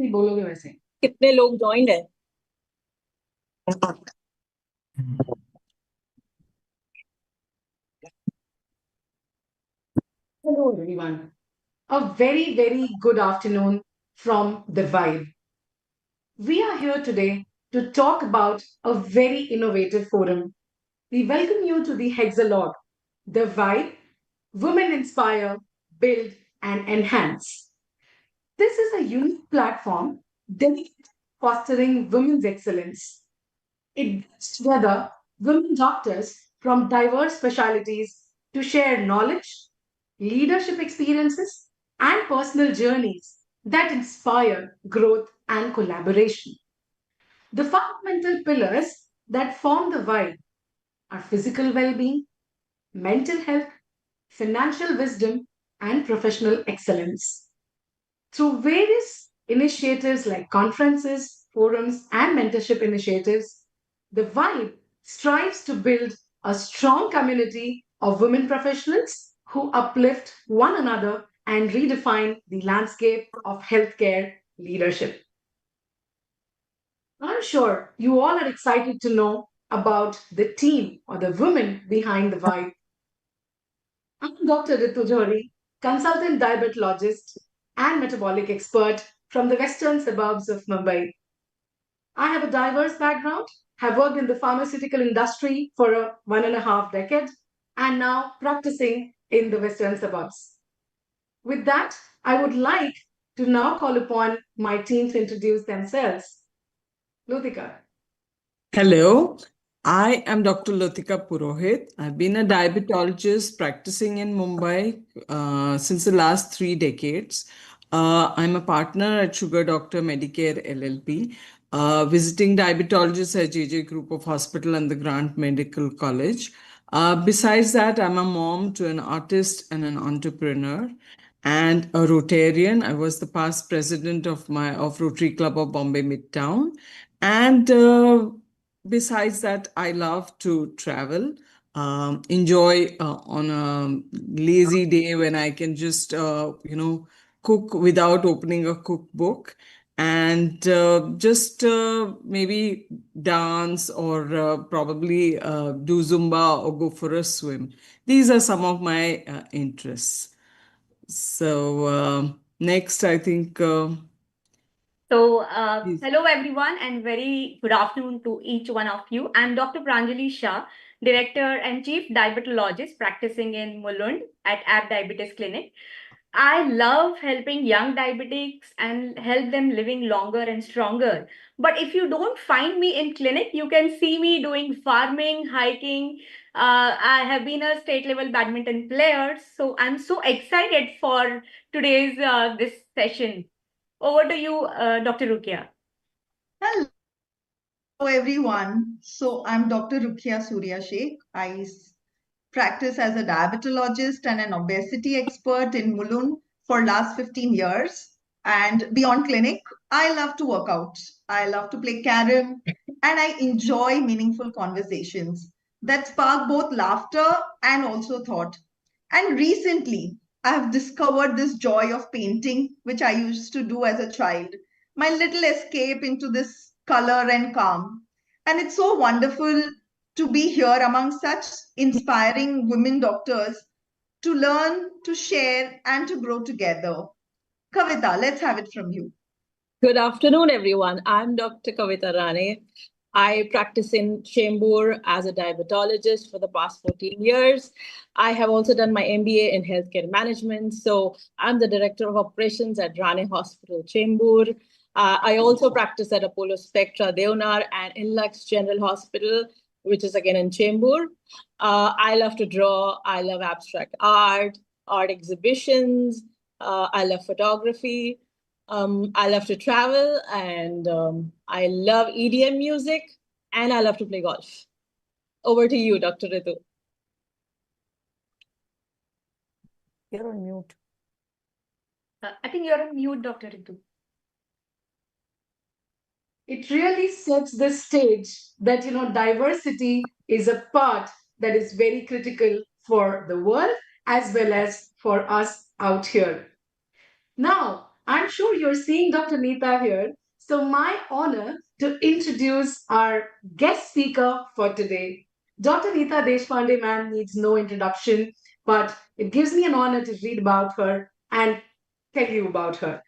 नहीं बोलोगे वैसे? कितने लोग ज्वाइन है? Hello everyone. A very, very good afternoon from the Vibe. We are here today to talk about a very innovative forum. We welcome you to the Hexalog, the Vibe, Women Inspire, Build and Enhance. This is a unique platform dedicated to fostering women's excellence. It brings together women doctors from diverse specialties to share knowledge, leadership experiences, and personal journeys that inspire growth and collaboration. The fundamental pillars that form the vibe are physical well being, mental health, financial wisdom, and professional excellence. Through various initiatives like conferences, forums, and mentorship initiatives, the Vibe strives to build a strong community of women professionals who uplift one another and redefine the landscape of healthcare leadership. I'm sure you all are excited to know about the team or the women behind the Vibe. I'm Dr. Ritu Johri, consultant diabetologist and metabolic expert from the western suburbs of Mumbai. I have a diverse background, have worked in the pharmaceutical industry for a 1.5 decade, and now practicing in the western suburbs. With that, I would like to now call upon my team to introduce themselves. Lutika. Hello, I am Dr. Latika Purohit. I've been a diabetologist practicing in Mumbai since the last 3 decades. I'm a partner at Sugar Doctor Medicare LLP, visiting diabetologist at JJ Group of Hospital and the Grant Medical College. Besides that, I'm a mom to an artist and an entrepreneur and a Rotarian. I was the past president of Rotary Club of Bombay Midtown. And besides that, I love to travel, enjoy on a lazy day when I can just, cook without opening a cookbook and just maybe dance or probably do Zumba or go for a swim. These are some of my interests. So next, I think. Hello everyone, and very good afternoon to each one of you. I'm Dr. Pranjali Shah, Director and Chief Diabetologist practicing in Mulund at App Diabetes Clinic. I love helping young diabetics and help them living longer and stronger. But if you don't find me in clinic, you can see me doing farming, hiking. I have been a state level badminton player, so I'm so excited for today's this session. Over to you, Dr. Rukia. Hello everyone. So I'm Dr. Rukia Surya Sheikh. Practice as a diabetologist and an obesity expert in Mulund for last 15 years. And beyond clinic, I love to work out. I love to play carom and I enjoy meaningful conversations that spark both laughter and also thought. And recently, I have discovered this joy of painting, which I used to do as a child. My little escape into this color and calm. And it's so wonderful to be here among such inspiring women doctors to learn, to share, and to grow together. Kavita, let's have it from you. Good afternoon, everyone. I'm Dr. Kavita Rane. I practice in Chembur as a diabetologist for the past 14 years. I have also done my MBA in healthcare management. So I'm the director of operations at Rane Hospital, Chembur. I also practice at Apollo Spectra, Deonar, and Inlux General Hospital, which is again in Chembur. I love to draw. I love abstract art exhibitions. I love photography. I love to travel, and I love EDM music, and I love to play golf. Over to you, Dr. Ritu. You're on mute. I think you're on mute, Dr. Ritu. It really sets the stage that, diversity is a part that is very critical for the world as well as for us out here. Now, I'm sure you're seeing Dr. Neeta here. So, my honor to introduce our guest speaker for today. Dr. Neeta Deshpande, ma'am, needs no introduction, but it gives me an honor to read about her and tell you about her.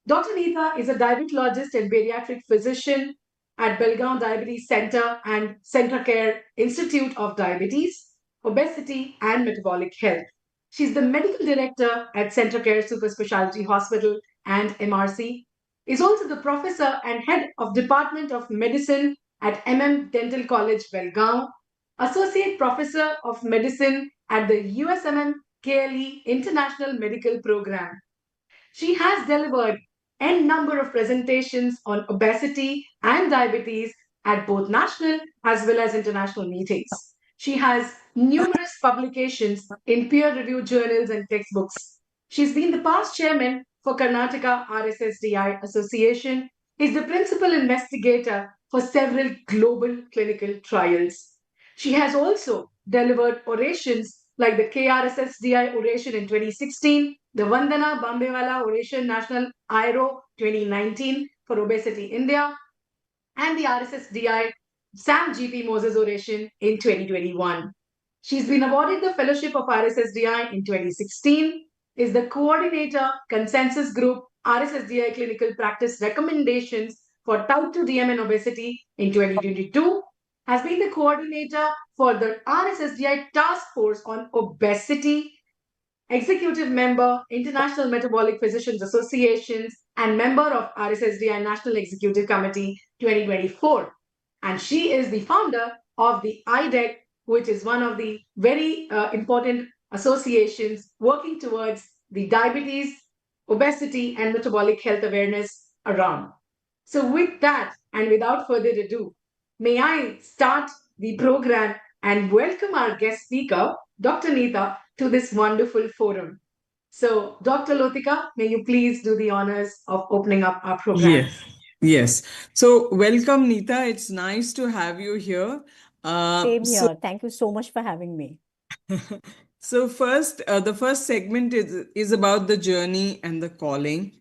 Dr. Neeta is a diabetologist and bariatric physician at Belgaum Diabetes Center and Center Care Institute of Diabetes, Obesity, and Metabolic Health. She's the medical director at Center Care Super Specialty Hospital and MRC, is also the professor and head of Department of Medicine at Dental College, Belgaum, associate professor of medicine at the USMM KLE International Medical Program. She has delivered n number of presentations on obesity and diabetes at both national as well as international meetings. She has numerous publications in peer-reviewed journals and textbooks. She's been the past chairman for Karnataka RSSDI Association, is the principal investigator for several global clinical trials. She has also delivered orations like the KRSSDI oration in 2016, the Vandana Bambewala Oration National IRO 2019 for Obesity India, and the RSSDI Sam GP Moses Oration in 2021. She's been awarded the Fellowship of RSSDI in 2016, is the coordinator, consensus group, RSSDI clinical practice recommendations for type 2 DM and obesity in 2022, has been the coordinator for the RSSDI task force on obesity, executive member, International Metabolic Physicians Associations, and member of RSSDI National Executive Committee 2024. And she is the founder of the IDEC, which is one of the very important associations working towards the diabetes, obesity, and metabolic health awareness around. So, with that, and without further ado, may I start the program and welcome our guest speaker, Dr. Neeta, to this wonderful forum. So, Dr. Lotika, may you please do the honors of opening up our program? Yes, yes. So, welcome, Neeta. It's nice to have you here. Same So, here. Thank you so much for having me. so first, the first segment is about the journey and the calling.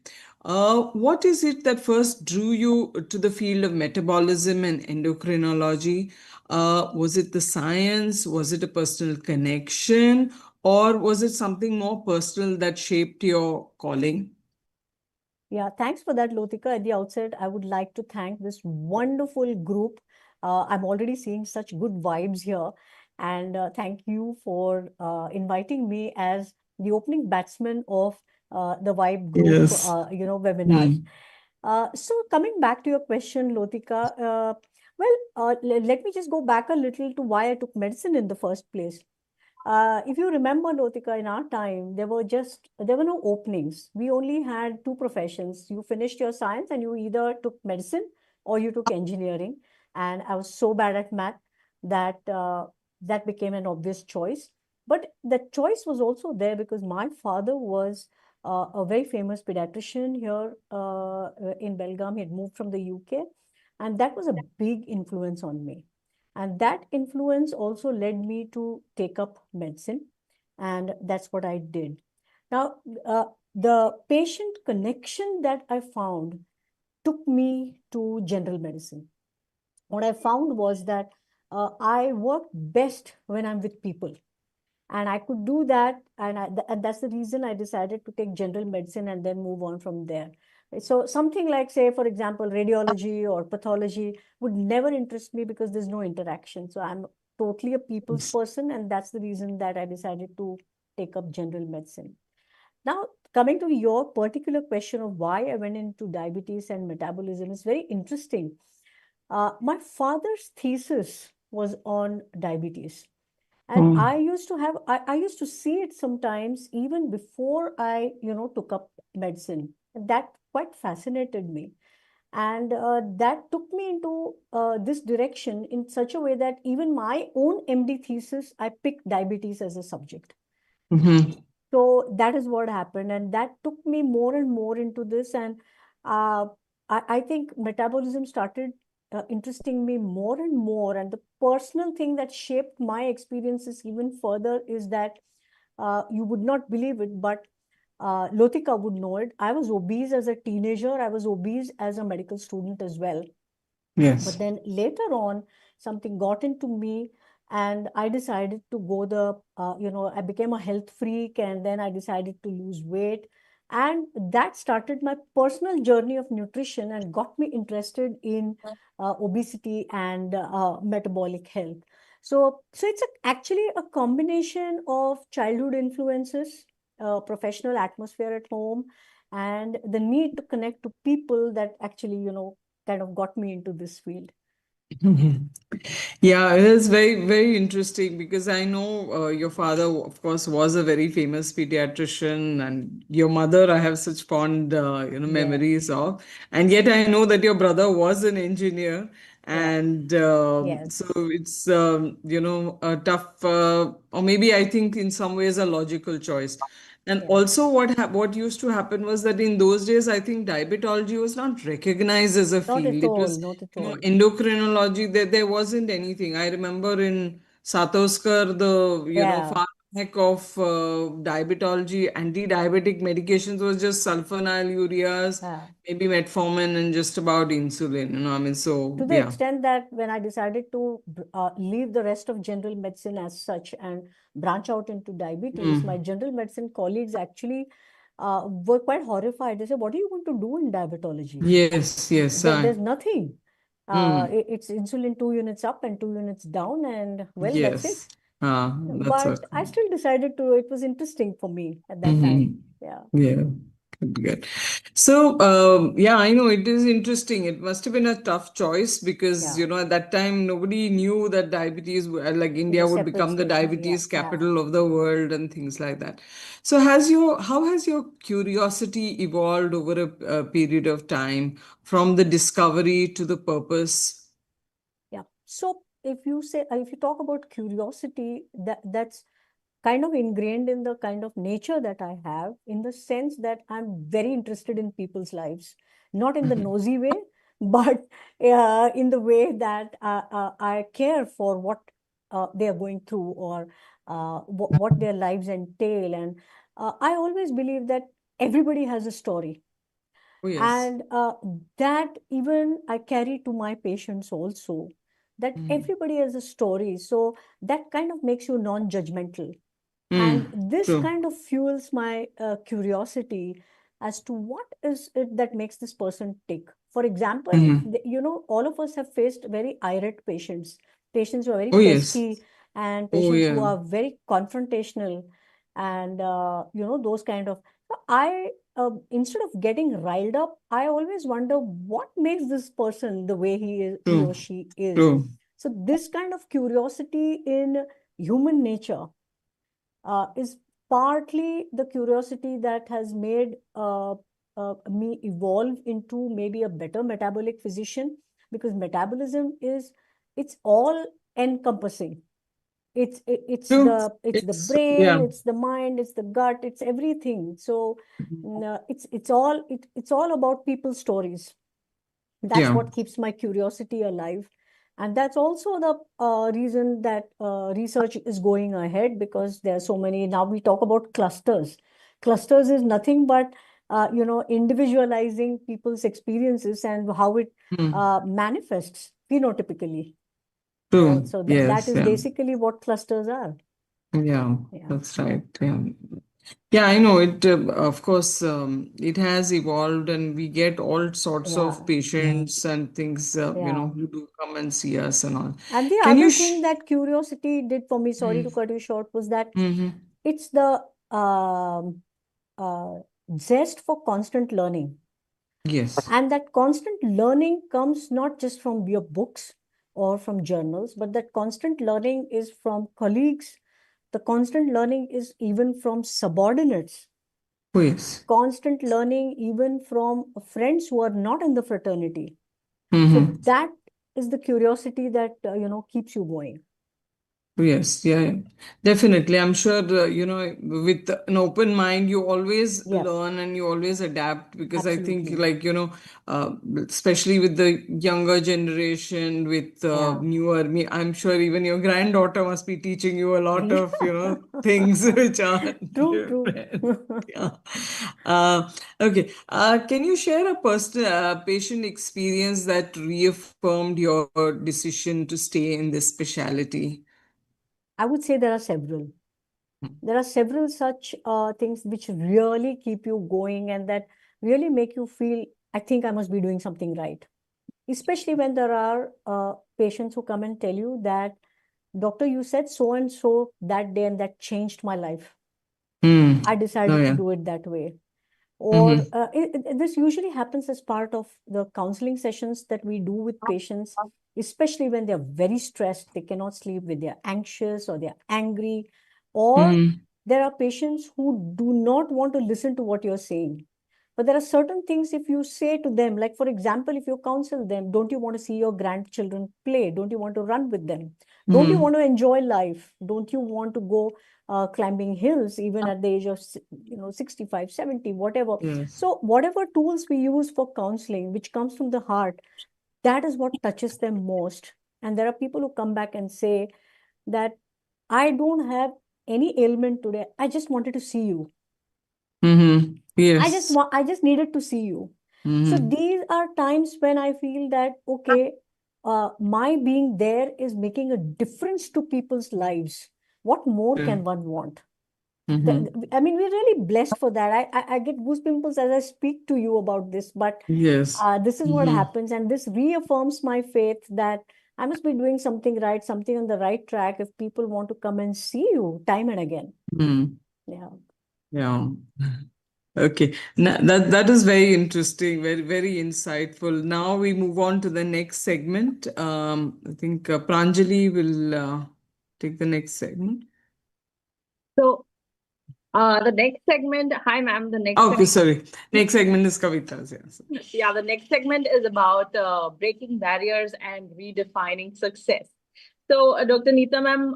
What is it that first drew you to the field of metabolism and endocrinology? Was it the science? Was it a personal connection? Or was it something more personal that shaped your calling? Yeah, thanks for that, Lotika. At the outset, I would like to thank this wonderful group. I'm already seeing such good vibes here. And thank you for inviting me as the opening batsman of the TheWIBE group, Yes. webinars. So coming back to your question, Lotika, let me just go back a little to why I took medicine in the first place. If you remember, Lotika, in our time, there were no openings. We only had two professions. You finished your science and you either took medicine or you took engineering. And I was so bad at math that that became an obvious choice. But the choice was also there because my father was a very famous pediatrician here in Belgaum. He had moved from the UK, and that was a big influence on me. And that influence also led me to take up medicine. And that's what I did. Now, the patient connection that I found took me to general medicine. What I found was that I work best when I'm with people. And I could do that. And that's the reason I decided to take general medicine and then move on from there. So something like, say, for example, radiology or pathology would never interest me because there's no interaction. So I'm totally a people's person. And that's the reason that I decided to take up general medicine. Now, coming to your particular question of why I went into diabetes and metabolism is very interesting. My father's thesis was on diabetes. And I used to see it sometimes even before I, took up medicine. That quite fascinated me. And that took me into this direction in such a way that even my own MD thesis, I picked diabetes as a subject. Mm-hmm. So that is what happened. And that took me more and more into this. And I think metabolism started interesting me more and more. And the personal thing that shaped my experiences even further is that you would not believe it, but Lotika would know it. I was obese as a teenager. I was obese as a medical student as well. But Yes. then later on, something got into me, and I decided to go I became a health freak, and then I decided to lose weight. And that started my personal journey of nutrition and got me interested in obesity and metabolic health. So it's actually a combination of childhood influences, professional atmosphere at home, and the need to connect to people that actually, kind of got me into this field. Mhm. Yeah, it is very, very interesting because I know your father, of course, was a very famous pediatrician, and your mother, I have such fond, Yes, memories of. And yet, I know that your brother was an engineer, yeah, and yes, so it's, a tough, or maybe I think in some ways a logical choice. And yeah. also, what used to happen was that in those days, I think diabetology was not recognized as a Not at field. It all, was, not at all. endocrinology. There wasn't anything. I remember in Satoskar, the Yeah, far back of diabetology, anti-diabetic medications was just sulfonylureas, yeah. maybe metformin, and just about insulin. I mean, To so the yeah. extent that when I decided to leave the rest of general medicine as such and branch out into diabetes, my Mm. general medicine colleagues actually were quite horrified. They said, "What are you going to do in diabetology? Yes, yes, There's nothing. mm. It's insulin 2 units up and 2 units down, and well, that's it." Yes. That's But okay. I still decided to, it was interesting for me at that time. Mhm. Yeah. Yeah, good, good. So, yeah, I know it is interesting. It must have been a tough choice because, Yeah. at that time nobody knew that diabetes, like Is India a would separate become the specialty. Yeah. diabetes Yeah. capital of the world and things like that. So, how has your curiosity evolved over a period of time from the discovery to the purpose? Yeah. So if you talk about curiosity, that's kind of ingrained in the kind of nature that I have, in the sense that I'm very interested in people's lives, not in the Mhm. nosy way, but in the way that I care for what they are going through, or what their lives entail. And I always believe that everybody has a story, Oh, yes. and that even I carry to my patients also, that Mm. everybody has a story. So that kind of makes you non-judgmental, and Mm. this True. kind of fuels my curiosity as to what is it that makes this person tick. For example, Mhm. all of us have faced very irate patients, patients who are very Oh, yes. pesky, and Oh, patients who yeah. are very confrontational, and those kind of. So I instead of getting riled up, I always wonder what makes this person the way he or True. she is. True. So this kind of curiosity in human nature is partly the curiosity that has made me evolve into maybe a better metabolic physician, because metabolism is, it's all encompassing. True. It's the It's, brain, yeah. it's the mind, it's the gut, it's everything. So it's all about people's stories. That's Yeah. what keeps my curiosity alive, and that's also the reason that research is going ahead, because there are so many. Now we talk about clusters. Clusters is nothing but individualizing people's experiences and how it Mm. manifests phenotypically, right? True. So that Yes. is Yeah. basically what clusters are. Yeah. Yeah, That's right. Yeah. Yeah, I know it. Of course, it has evolved, and we get all sorts of yeah, patients and things, yeah. who do come and see us and all. And the Can you other sh thing that curiosity did for me, sorry to cut you short, was that Mm-hmm. it's the uh, zest for constant learning. Yes. And that constant learning comes not just from your books or from journals, but that constant learning is from colleagues. The constant learning is even from subordinates. Oh, yes. Constant learning even from friends who are not in the fraternity. So Mm-hmm. that is the curiosity that keeps you going. Yes, yeah, definitely. I'm sure, with an open mind, you always Yeah, learn and you always adapt because I think, absolutely. like, uh, especially with the younger generation, with Yeah. newer, me, I'm sure even your granddaughter must be teaching you a lot Yeah. of, things which are True, true. different. Yeah. Okay. Can you share a personal patient experience that reaffirmed your decision to stay in this specialty? I would say there are several. There are several such things which really keep you going and that really make you feel, I think I must be doing something right. Especially when there are patients who come and tell you that, doctor, you said so and so that day and that changed my life. Hmm. I Oh, decided to yeah. do it that way. Or Mm-hmm. this usually happens as part of the counseling sessions that we do with patients, especially when they're very stressed, they cannot sleep, when they're anxious or they're angry, or Mm-hmm. there are patients who do not want to listen to what you're saying. But there are certain things, if you say to them, like for example, if you counsel them, don't you want to see your grandchildren play? Don't you want to run with them? Don't you Mm-hmm. want to enjoy life? Don't you want to go climbing hills even at the age of 65, 70, whatever? Yes. So whatever tools we use for counseling, which comes from the heart, that is what touches them most. And there are people who come back and say that I don't have any ailment today. I just wanted to see you. Mm-hmm. Yes. I just needed to see you. So Mm-hmm. these are times when I feel that, okay, my being there is making a difference to people's lives. What more Yeah. can one want? Mm-hmm. I mean, we're really blessed for that. I get goosebumps as I speak to you about this, but Yes. this is what Mm-hmm. happens. And this reaffirms my faith that I must be doing something right, something on the right track if people want to come and see you time and again. Mm-hmm. Yeah. Yeah. Okay. That is very interesting, very, very insightful. Now we move on to the next segment. I think Pranjali will take the next segment. So, the next segment, hi ma'am, the next Okay, segment. sorry. Next segment is Kavita's. Yes. Yeah, the next segment is about breaking barriers and redefining success. So, Dr. Neeta ma'am,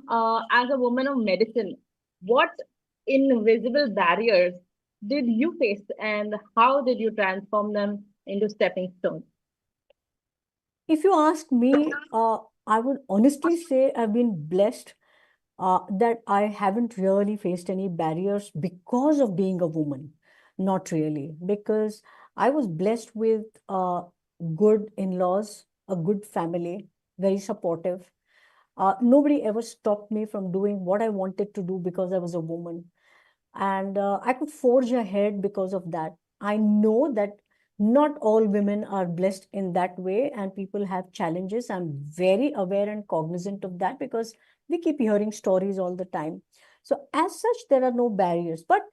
as a woman of medicine, what invisible barriers did you face and how did you transform them into stepping stones? If you ask me, I would honestly say I've been blessed that I haven't really faced any barriers because of being a woman. Not really, because I was blessed with good in-laws, a good family, very supportive. Nobody ever stopped me from doing what I wanted to do because I was a woman. And I could forge ahead because of that. I know that not all women are blessed in that way, and people have challenges. I'm very aware and cognizant of that because we keep hearing stories all the time. So, as such, there are no barriers, but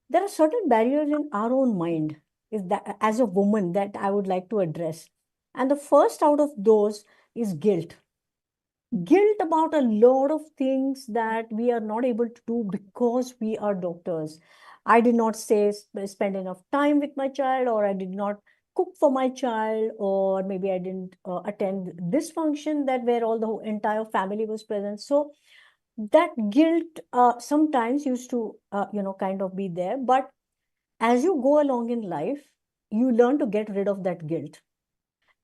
there are certain barriers in our own mind, is that as a woman, that I would like to address. And the first out of those is guilt. Guilt about a lot of things that we are not able to do because we are doctors. I did not say spend enough time with my child, or I did not cook for my child, or maybe I didn't attend this function that where all the entire family was present. So that guilt sometimes used to kind of be there. But as you go along in life, you learn to get rid of that guilt.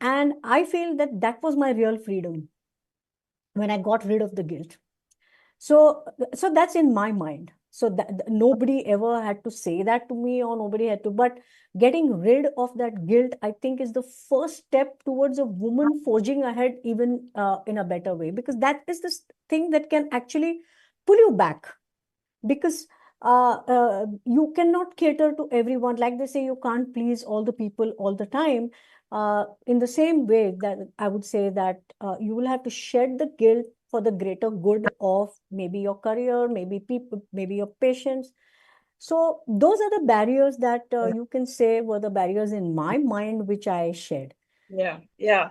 And I feel that that was my real freedom when I got rid of the guilt. So that's in my mind. So that nobody ever had to say that to me, or nobody had to, but getting rid of that guilt, I think, is the first step towards a woman forging ahead even in a better way, because that is the thing that can actually pull you back. Because you cannot cater to everyone. Like they say, you can't please all the people all the time. In the same way, that I would say that you will have to shed the guilt for the greater good of maybe your career, maybe people, maybe your patients. So those are the barriers that you can say were the barriers in my mind, which I shared. Yeah. Yeah,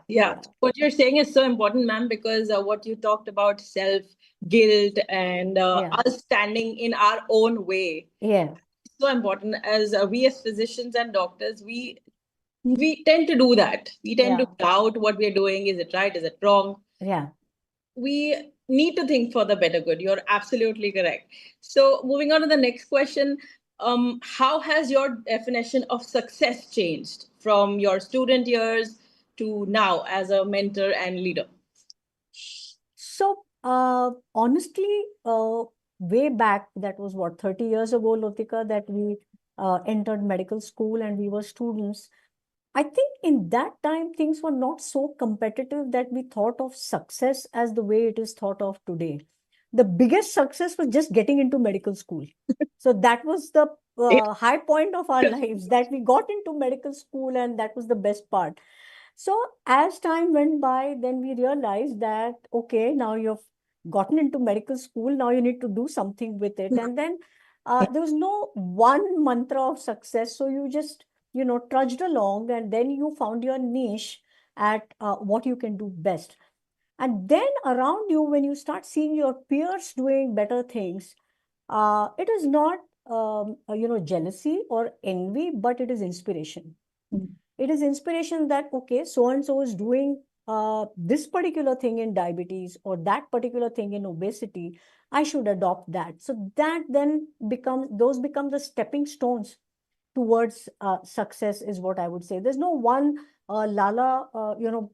What you're saying is so important, ma'am, because what you talked about self guilt and yeah, us standing in our own way, yeah, so important. As we as physicians and doctors, we tend to do that. We tend to yeah, doubt what we're doing. Is it right? Is it wrong? yeah, We need to think for the better good. You're absolutely correct. So moving on to the next question, how has your definition of success changed from your student years to now as a mentor and leader? So, honestly, way back, that was what, 30 years ago, Lotika, that we entered medical school and we were students. I think in that time, things were not so competitive that we thought of success as the way it is thought of today. The biggest success was just getting into medical school. So that was the high point of our lives, that we got into medical school, and that was the best part. So as time went by, then we realized that, okay, now you've gotten into medical school, now you need to do something with it. And then there was no one mantra of success. So you just, trudged along, and then you found your niche at what you can do best. And then around you, when you start seeing your peers doing better things, it is not, jealousy or envy, but it is inspiration. It is inspiration that, okay, so and so is doing this particular thing in diabetes or that particular thing in obesity. I should adopt that. So that then those become the stepping stones towards success, is what I would say. There's no one lala,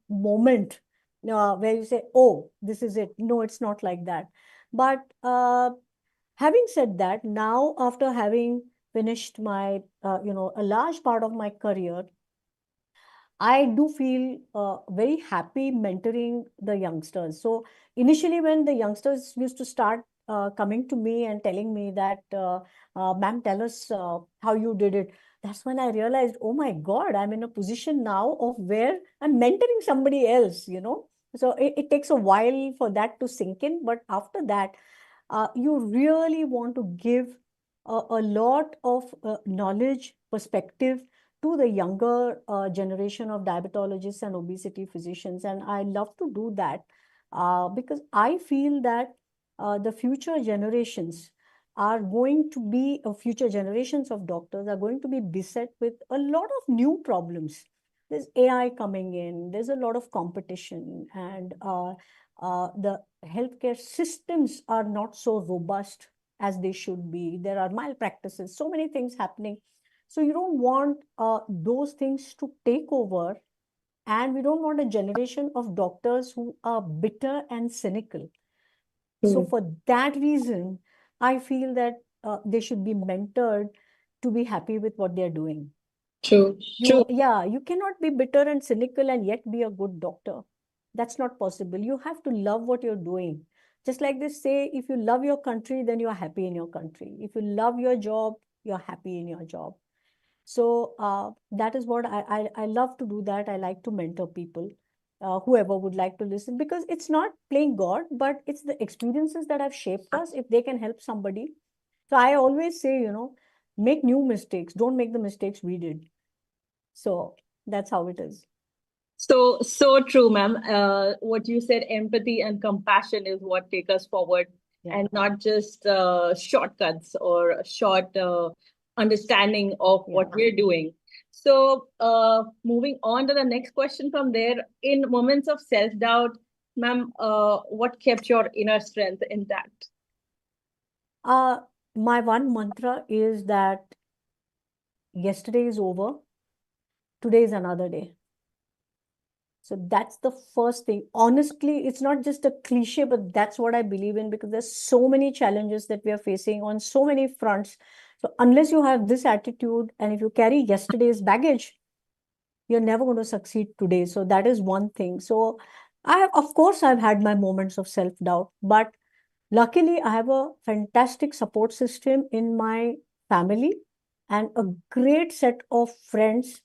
moment where you say, oh, this is it. No, it's not like that. But having said that, now after having finished my, a large part of my career, I do feel very happy mentoring the youngsters. So initially, when the youngsters used to start coming to me and telling me that, ma'am, tell us how you did it, that's when I realized, oh my God, I'm in a position now of where I'm mentoring somebody else. So it takes a while for that to sink in. But after that, you really want to give a lot of knowledge, perspective to the younger generation of diabetologists and obesity physicians. And I love to do that because I feel that the future generations are going to be, future generations of doctors are going to be beset with a lot of new problems. There's AI coming in, there's a lot of competition, and the healthcare systems are not so robust as they should be. There are malpractices, so many things happening. So you don't want those things to take over, and we don't want a generation of doctors who are bitter and cynical. So for that reason, I feel that they should be mentored to be happy with what they're doing. True. You cannot be bitter and cynical and yet be a good doctor. That's not possible. You have to love what you're doing. Just like they say, if you love your country, then you're happy in your country. If you love your job, you're happy in your job. So that is what I love to do that. I like to mentor people, whoever would like to listen, because it's not playing God, but it's the experiences that have shaped us. If they can help somebody. So I always say, make new mistakes. Don't make the mistakes we did. So that's how it is. So true, ma'am. What you said, empathy and compassion is what take us forward, and not just shortcuts or a short understanding of what we're doing. So, moving on to the next question from there, in moments of self-doubt, ma'am, what kept your inner strength intact? My one mantra is that yesterday is over, today is another day. So that's the first thing. Honestly, it's not just a cliche, but that's what I believe in, because there's so many challenges that we are facing on so many fronts. So unless you have this attitude, and if you carry yesterday's baggage, you're never going to succeed today. So that is one thing. So of course, I've had my moments of self-doubt, but luckily I have a fantastic support system in my family and a great set of friends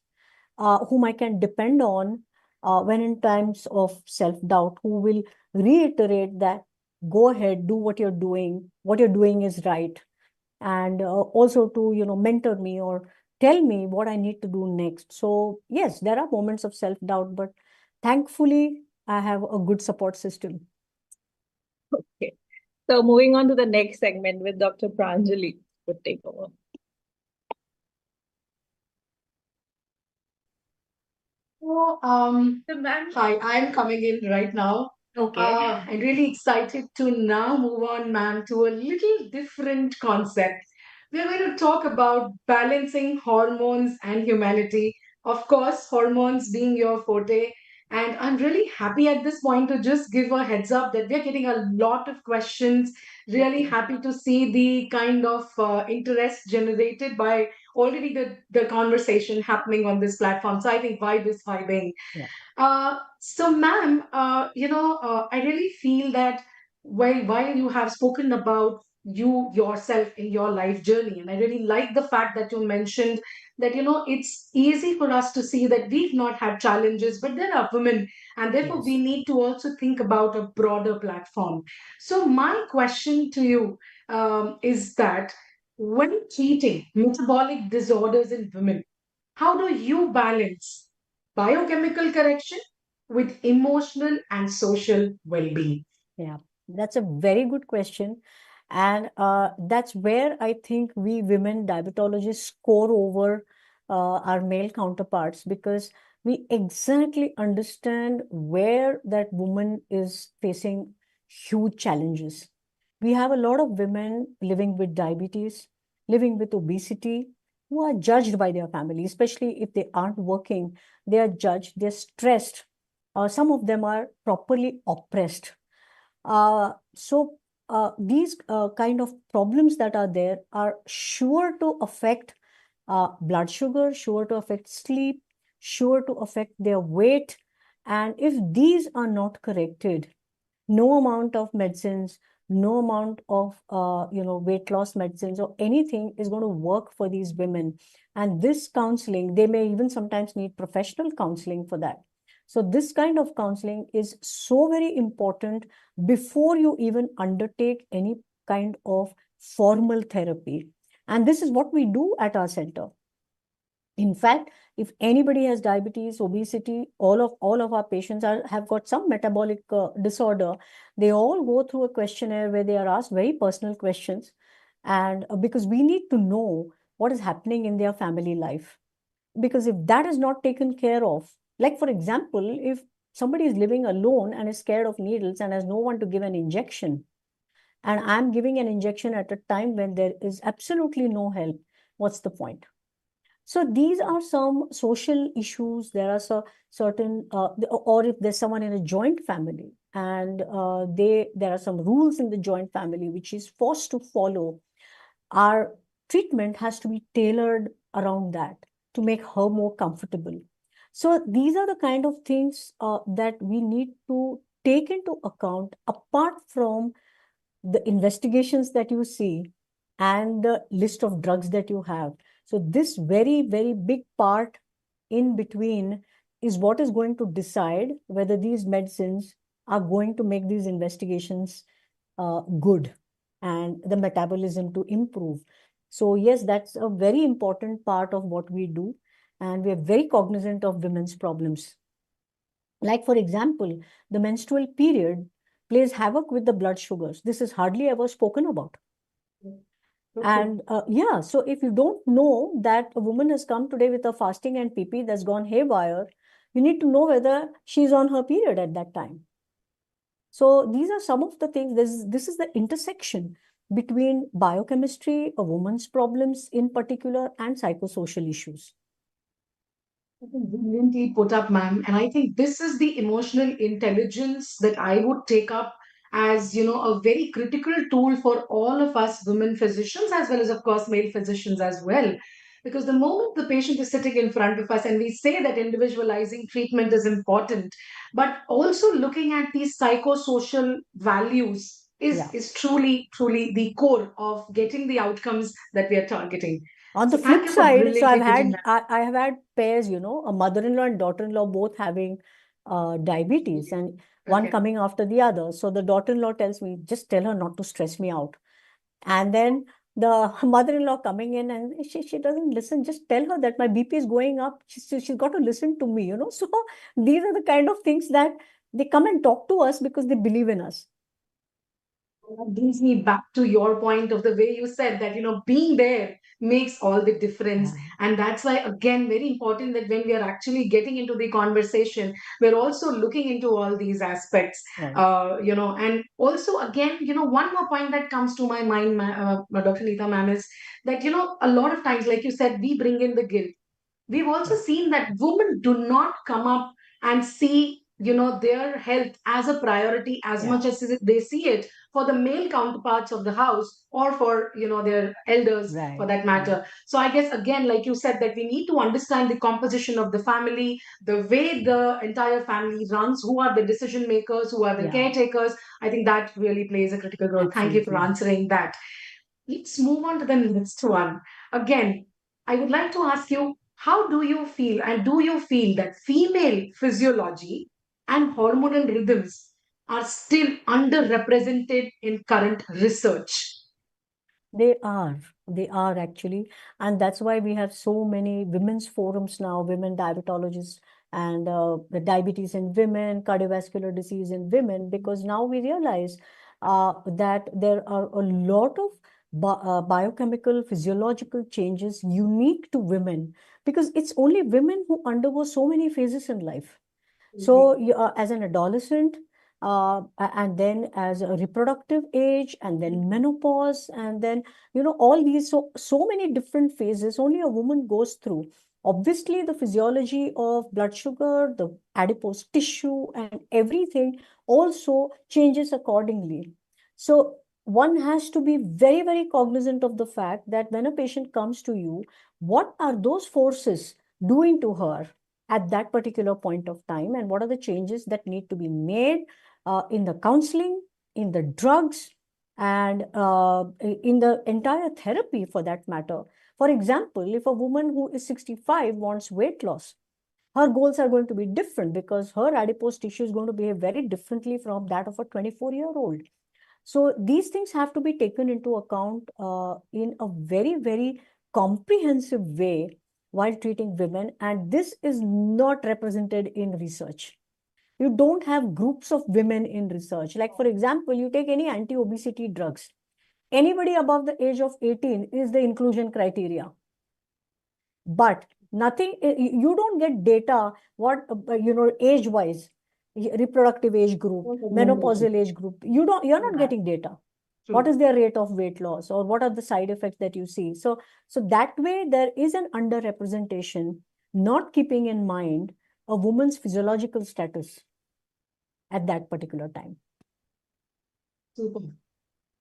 whom I can depend on when in times of self-doubt, who will reiterate that, go ahead, do what you're doing is right. And also to, mentor me or tell me what I need to do next. So yes, there are moments of self-doubt, but thankfully, I have a good support system. Okay. So moving on to the next segment with Dr. Pranjali would take over. So, hi, I'm coming in right now. Okay. I'm really excited to now move on, ma'am, to a little different concept. We're going to talk about balancing hormones and humanity. Of course, hormones being your forte. And I'm really happy at this point to just give a heads up that we're getting a lot of questions. Really happy to see the kind of interest generated by already the conversation happening on this platform. So I think Vibe is vibing. Yeah. So, ma'am, I really feel that while you have spoken about you yourself in your life journey, and I really like the fact that you mentioned that, it's easy for us to see that we've not had challenges, but there are women, and therefore we Yes. need to also think about a broader platform. So, my question to you is that when treating metabolic disorders in women, how do you balance biochemical correction with emotional and social well being? Yeah, that's a very good question. And that's where I think we women diabetologists score over our male counterparts, because we exactly understand where that woman is facing huge challenges. We have a lot of women living with diabetes, living with obesity, who are judged by their family, especially if they aren't working. They are judged, they're stressed. Some of them are properly oppressed. So these kind of problems that are there are sure to affect blood sugar, sure to affect sleep, sure to affect their weight. And if these are not corrected, no amount of medicines, no amount of weight loss medicines or anything is going to work for these women. And this counseling, they may even sometimes need professional counseling for that. So this kind of counseling is so very important before you even undertake any kind of formal therapy. And this is what we do at our center. In fact, if anybody has diabetes, obesity, all of our patients have got some metabolic disorder. They all go through a questionnaire where they are asked very personal questions, and because we need to know what is happening in their family life. Because if that is not taken care of, like for example, if somebody is living alone and is scared of needles and has no one to give an injection, and I'm giving an injection at a time when there is absolutely no help, what's the point? So these are some social issues. There are certain, or if there's someone in a joint family, and there are some rules in the joint family which is forced to follow. Our treatment has to be tailored around that to make her more comfortable. So these are the kind of things that we need to take into account apart from the investigations that you see and the list of drugs that you have. So this very, very big part in between is what is going to decide whether these medicines are going to make these investigations good and the metabolism to improve. So yes, that's a very important part of what we do. And we are very cognizant of women's problems. Like, for example, the menstrual period plays havoc with the blood sugars. This is hardly ever spoken about. Okay. And yeah, so if you don't know that a woman has come today with a fasting and PP that's gone haywire, you need to know whether she's on her period at that time. So these are some of the things. This is the intersection between biochemistry, a woman's problems in particular, and psychosocial issues. Brilliantly put up, ma'am. And I think this is the emotional intelligence that I would take up as, a very critical tool for all of us women physicians, as well as, of course, male physicians as well. Because the moment the patient is sitting in front of us, and we say that individualizing treatment is important, but also looking at these psychosocial values Yeah. is truly, truly the core of getting the outcomes that we are targeting. On the So thank flip you for side, so brilliantly putting that. I have had pairs, a mother-in-law and daughter-in-law both having diabetes, and one Okay. coming after the other. So the daughter-in-law tells me, just tell her not to stress me out. And then the mother-in-law coming in, and she doesn't listen. Just tell her that my BP is going. She's got to listen to me. So these are the kind of things that they come and talk to us because they believe in us. That brings me back to your point of the way you said that, being there makes all the difference. Yeah. And that's why, again, very important that when we are actually getting into the conversation, we're also looking into all these aspects, Right. and also, again, one more point that comes to my mind, Dr. Neeta ma'am, is that, a lot of times, like you said, we bring in the guilt. We've also Yeah. seen that women do not come up and see, their health as a priority as Yeah. much as they see it for the male counterparts of the house, or for, their elders for Right. that Right. matter. So I guess, again, like you said, that we need to understand the composition of the family, the way the entire family runs, who are the decision makers, who are the Yeah. caretakers. I think that really plays a critical role. Thank you for Absolutely. answering that. Let's move on to the next one. Again, I would like to ask you, how do you feel, and do you feel that female physiology and hormonal rhythms are still underrepresented in current research? They are. They are actually. And that's why we have so many women's forums now, women diabetologists, and the diabetes in women, cardiovascular disease in women, because now we realize that there are a lot of biochemical, physiological changes unique to women, because it's only women who undergo so many phases in life. So, as an adolescent, and then as a reproductive age, and then menopause, and then, all these, so many different phases only a woman goes through. Obviously, the physiology of blood sugar, the adipose tissue, and everything also changes accordingly. So, one has to be very, very cognizant of the fact that when a patient comes to you, what are those forces doing to her at that particular point of time, and what are the changes that need to be made in the counseling, in the drugs, and in the entire therapy for that matter. For example, if a woman who is 65 wants weight loss, her goals are going to be different because her adipose tissue is going to behave very differently from that of a 24-year-old. So these things have to be taken into account in a very, very comprehensive way while treating women. And this is not represented in research. You don't have groups of women in research. Like, for example, you take any anti-obesity drugs. Anybody above the age of 18 is the inclusion criteria. But nothing, you don't get data, what, age wise, reproductive age group, menopausal age group. You're not getting data. What is their rate of weight loss, or what are the side effects that you see? So that way there is an underrepresentation, not keeping in mind a woman's physiological status at that particular time. Super.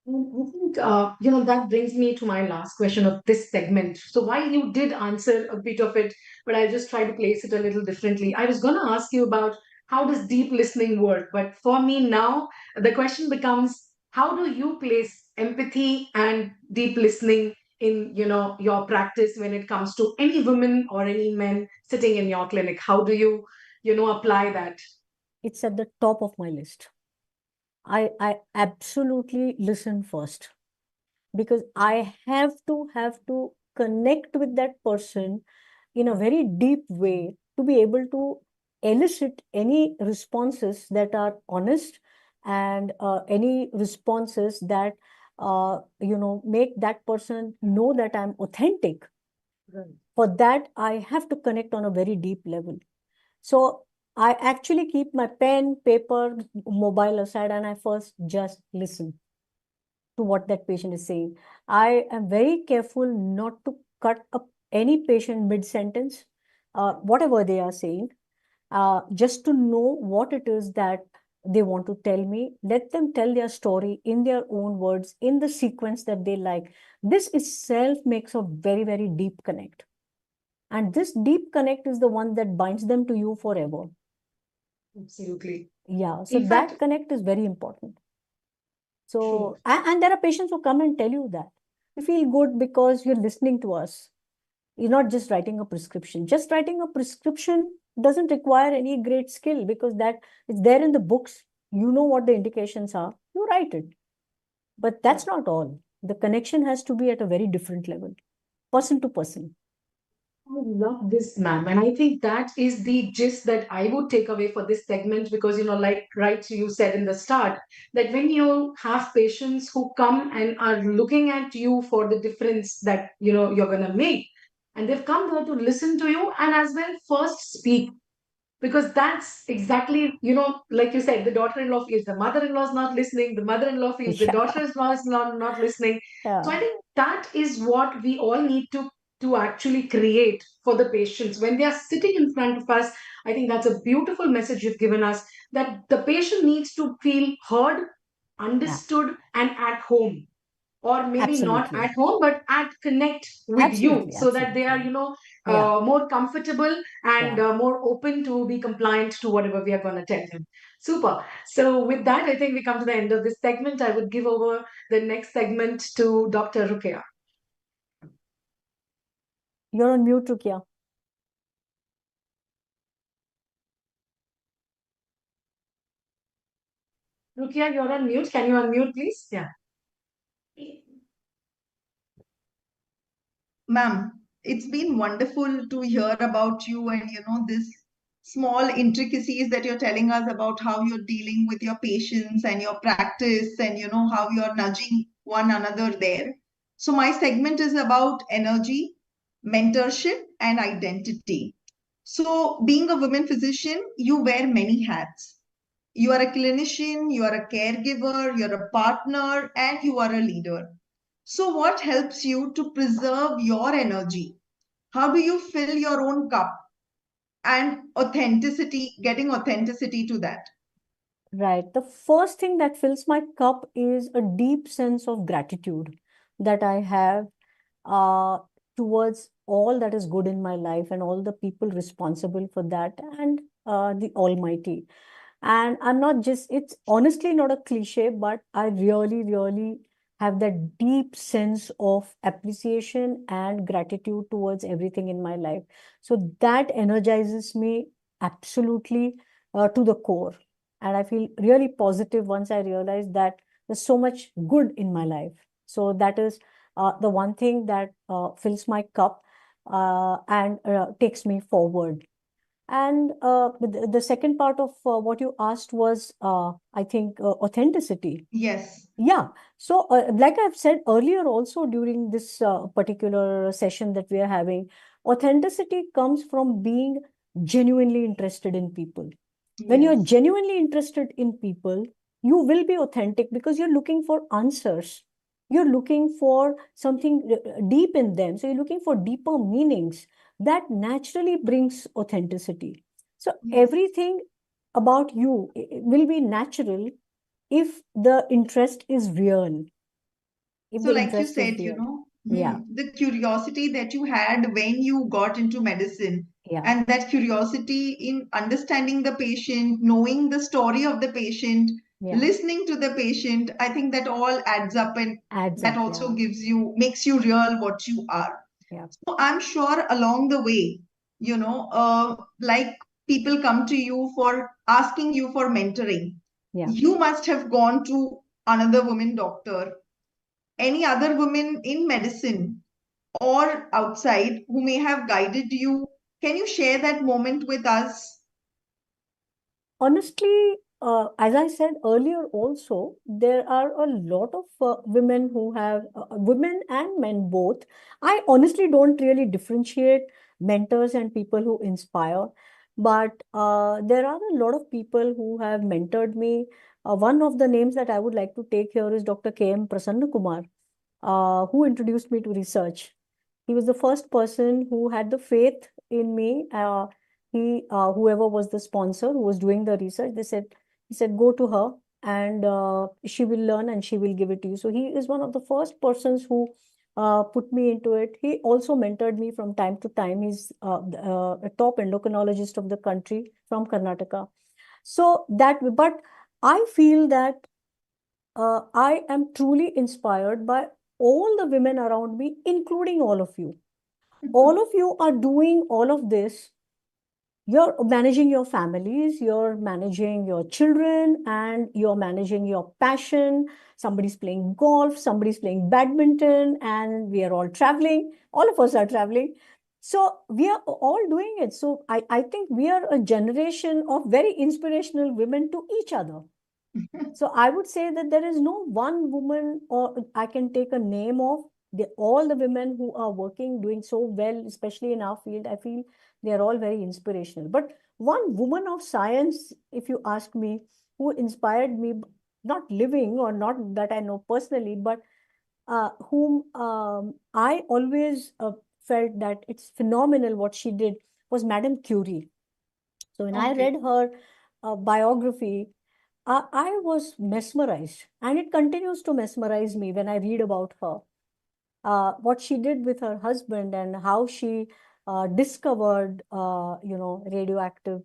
I think, that brings me to my last question of this segment. So while you did answer a bit of it, but I'll just try to place it a little differently. I was going to ask you about how does deep listening work? But for me now, the question becomes, how do you place empathy and deep listening in, your practice when it comes to any women or any men sitting in your clinic? How do you, apply that? It's at the top of my list. I absolutely listen first, because I have to connect with that person in a very deep way to be able to elicit any responses that are honest, and any responses that make that person know that I'm authentic. Right. For that, I have to connect on a very deep level. So I actually keep my pen, paper, mobile aside, and I first just listen to what that patient is saying. I am very careful not to cut up any patient mid-sentence, whatever they are saying, just to know what it is that they want to tell me. Let them tell their story in their own words, in the sequence that they like. This itself makes a very, very deep connect. And this deep connect is the one that binds them to you forever. Absolutely. Yeah, so In fact, that connect is very important. true. So, and there are patients who come and tell you that. You feel good because you're listening to us. You're not just writing a prescription. Just writing a prescription doesn't require any great skill, because that it's there in the books. You know what the indications are. You write it. But that's not all. The connection has to be at a very different level, person to person. I love this, ma'am. And I think that is the gist that I would take away for this segment because, like right you said in the start, that when you have patients who come and are looking at you for the difference that, you're going to make, and they've come there to listen to you and as well first speak, because that's exactly, like you said, the daughter-in-law feels the mother-in-law is not listening, the mother-in-law feels the Yeah. daughter-in-law is not listening. So Yeah. I think that is what we all need to actually create for the patients when they are sitting in front of us. I think that's a beautiful message you've given us, that the patient needs to feel heard, Yeah. understood, and at home, or maybe not Absolutely. at home but at connect with you, Absolutely. so that they are, Absolutely. Yeah. more comfortable and Yeah. more open to be compliant to whatever we are going to tell them. Super. So with that, I think we come to the end of this segment. I would give over the next segment to Dr. Rukia. You're on mute, Rukia. Rukia, you're on mute. Can you unmute, please? Yeah. Ma'am, it's been wonderful to hear about you and this small intricacies that you're telling us about how you're dealing with your patients and your practice and how you're nudging one another there. So my segment is about energy, mentorship, and identity. So being a women physician, you wear many hats. You are a clinician, you are a caregiver, you're a partner, and you are a leader. So, what helps you to preserve your energy? How do you fill your own cup and authenticity, getting authenticity to that? Right. The first thing that fills my cup is a deep sense of gratitude that I have uh, towards all that is good in my life and all the people responsible for that and the Almighty. And I'm not just, it's honestly not a cliche, but I really, really have that deep sense of appreciation and gratitude towards everything in my life. So that energizes me absolutely to the core. And I feel really positive once I realize that there's so much good in my life. So that is the one thing that fills my cup and takes me forward. And the second part of what you asked was, I think, authenticity. Yes, Yeah. So, like I've said earlier, also during this particular session that we are having, authenticity comes from being genuinely interested in people. When you're yes, genuinely interested in people, you will be authentic because you're looking for answers. You're looking for something deep in them. So, you're looking for deeper meanings that naturally brings authenticity. So, yes. everything about you will be natural if the interest is real. If So, the like you interest is said, real. Yeah. the curiosity that you had when you got into medicine, Yeah. and that curiosity in understanding the patient, knowing the story of the patient, Yeah. listening to the patient, I think that all adds up and Adds that up. also Yeah. makes you real what you are. Yeah. So I'm sure along the way, like people come to you for asking you for mentoring. Yeah. You must have gone to another woman doctor, any other women in medicine or outside who may have guided you. Can you share that moment with us? Honestly, as I said earlier, also, there are a lot of women who have, women and men both. I honestly don't really differentiate mentors and people who inspire, but there are a lot of people who have mentored me. One of the names that I would like to take here is Dr. K.M. Prasanna Kumar, who introduced me to research. He was the first person who had the faith in me. Whoever was the sponsor who was doing the research, he said, go to her and she will learn and she will give it to you. So he is one of the first persons who put me into it. He also mentored me from time to time. He's a top endocrinologist of the country from Karnataka. So but I feel that I am truly inspired by all the women around me, including all of you. All of you are doing all of this. You're managing your families, you're managing your children, and you're managing your passion. Somebody's playing golf, somebody's playing badminton, and we are all traveling. All of us are traveling. So we are all doing it. So I think we are a generation of very inspirational women to each other. So I would say that there is no one woman, or I can take a name of all the women who are working, doing so well, especially in our field. I feel they are all very inspirational. But one woman of science, if you ask me, who inspired me, not living or not that I know personally, but whom I always felt that it's phenomenal what she did, was Madame Curie. So when I Okay. read her biography, I was mesmerized, and it continues to mesmerize me when I read about her. What she did with her husband and how she discovered, radioactive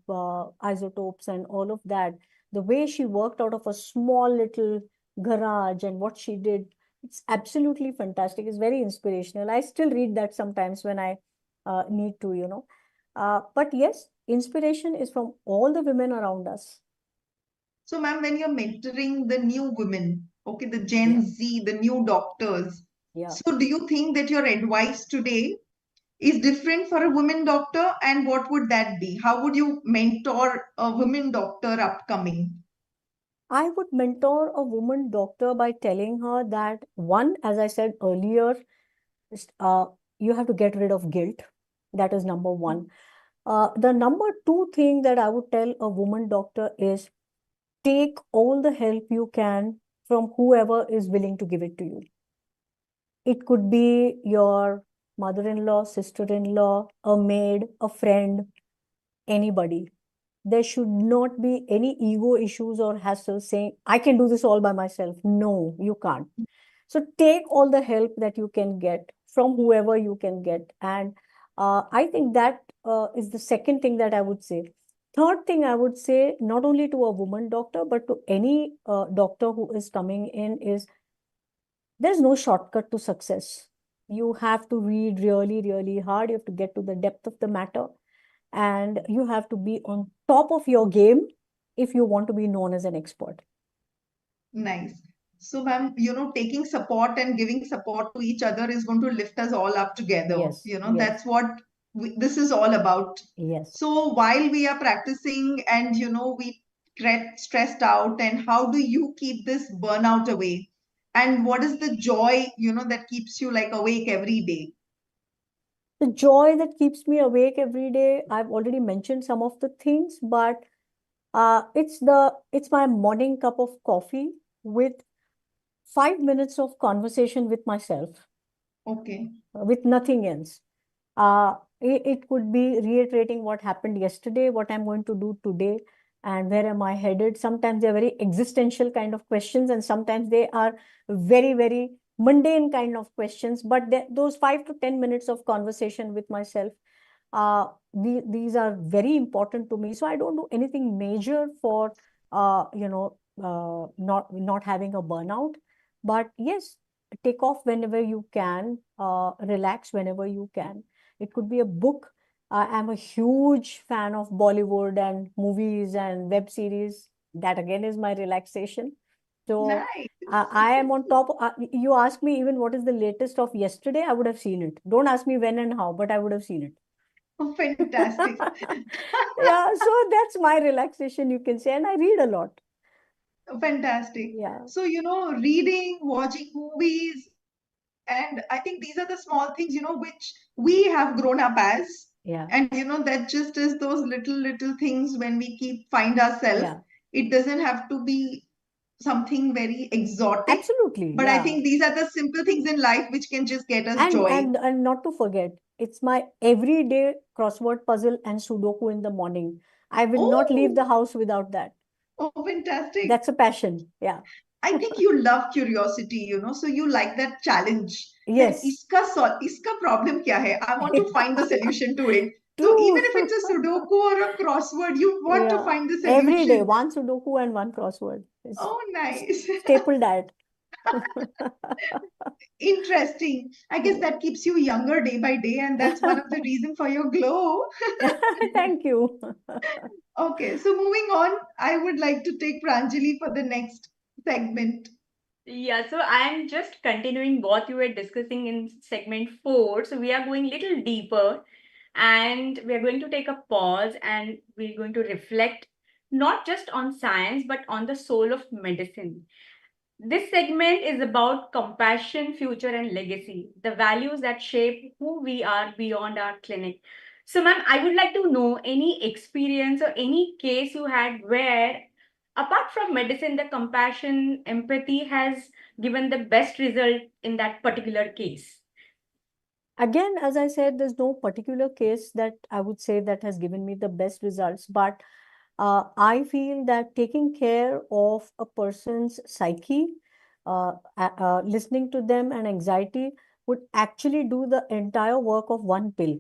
isotopes and all of that. The way she worked out of a small little garage and what she did, it's absolutely fantastic. It's very inspirational. I still read that sometimes when I need to. But yes, inspiration is from all the women around us. So, ma'am, when you're mentoring the new women, okay, the Gen Yeah, Z, the new doctors, yeah. so do you think that your advice today is different for a women doctor? And what would that be? How would you mentor a women doctor upcoming? I would mentor a woman doctor by telling her that, one, as I said earlier, is, you have to get rid of guilt. That is number one. The number two thing that I would tell a woman doctor is take all the help you can from whoever is willing to give it to you. It could be your mother-in-law, sister-in-law, a maid, a friend, anybody. There should not be any ego issues or hassle saying, I can do this all by myself. No, you can't. So take all the help that you can get from whoever you can get. And I think that is the second thing that I would say. Third thing I would say, not only to a woman doctor, but to any doctor who is coming in, is there's no shortcut to success. You have to read really, really hard. You have to get to the depth of the matter, and you have to be on top of your game if you want to be known as an expert. Nice. So, ma'am, taking support and giving support to each other is going to lift us all up together. Yes, yes, That's what this is all about. yes. So, while we are practicing and, we get stressed out, and how do you keep this burnout away? And what is the joy, that keeps you like awake every day? The joy that keeps me awake every day, I've already mentioned some of the things, but it's my morning cup of coffee with 5 minutes of conversation with myself, Okay. with nothing else. It could be reiterating what happened yesterday, what I'm going to do today, and where am I headed. Sometimes they're very existential kind of questions, and sometimes they are very, very mundane kind of questions. But those 5 to 10 minutes of conversation with myself, these are very important to me. So I don't do anything major for not having a burnout. But yes, take off whenever you can, relax whenever you can. It could be a book. I'm a huge fan of Bollywood and movies and web series. That again is my relaxation. So Nice. I am on top. You ask me even what is the latest of yesterday, I would have seen it. Don't ask me when and how, but I would have seen it. Oh, fantastic. Yeah, so that's my relaxation, you can say. And I read a lot. Fantastic. Yeah, So, reading, watching movies, and I think these are the small things, which we have grown up as. yeah, And, that just is those little things when we keep find ourselves. yeah. It doesn't have to be something very exotic, Absolutely. but I Yeah. think these are the simple things in life which can just get us And joy. and and not to forget, it's my everyday crossword puzzle and Sudoku in the morning. I will not leave the Oh, house without that. oh, fantastic. That's a passion. Yeah. I think you love curiosity, so you like that challenge that Yes. iska problem kya hai? I want to find the solution to it. So True. even if it's a Sudoku or a crossword, you want to Yeah. find the Every day, solution. one Sudoku and one crossword. It's Oh, nice. staple diet. Interesting. I guess Yeah. that keeps you younger day by day, and that's one of the reason for your glow. Thank you. Okay, so moving on, I would like to take Pranjali for the next segment. Yeah, so I'm just continuing what you were discussing in segment 4. So we are going little deeper. and we're going to take a pause and we're going to reflect not just on science but on the soul of medicine. This segment is about compassion, future, and legacy, the values that shape who we are beyond our clinic. So, ma'am, I would like to know any experience or any case you had where, apart from medicine, the compassion, empathy has given the best result in that particular case. Again, as I said, there's no particular case that I would say that has given me the best results, but I feel that taking care of a person's psyche, listening to them and anxiety would actually do the entire work of one pill